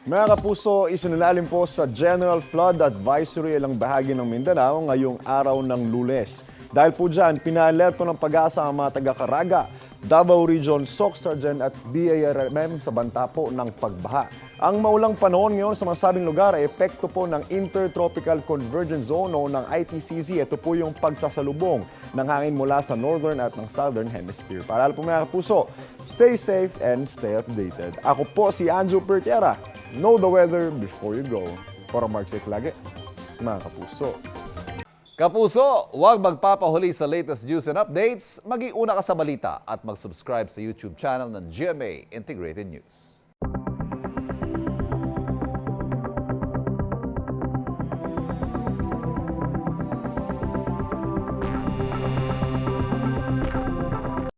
Mga kapuso, isinalalim po sa General Flood Advisory ilang bahagi ng Mindanao ngayong araw ng Lunes. Dahil po dyan, pinaalerto ng pag-asa ang mga taga-Caraga, Davao Region, SOC Sergeant at BARMM sa banta po ng pagbaha. Ang maulang panahon ngayon sa masabing lugar ay epekto po ng Intertropical Convergence Zone o ng ITCZ. Ito po yung pagsasalubong ng hangin mula sa Northern at ng Southern Hemisphere. Para po mga kapuso, stay safe and stay updated. Ako po si Anjo Pertiera. Know the weather before you go. Para mag-safe lagi, mga kapuso. Kapuso, huwag magpapahuli sa latest news and updates. Mag-iuna ka sa balita at mag-subscribe sa YouTube channel ng GMA Integrated News.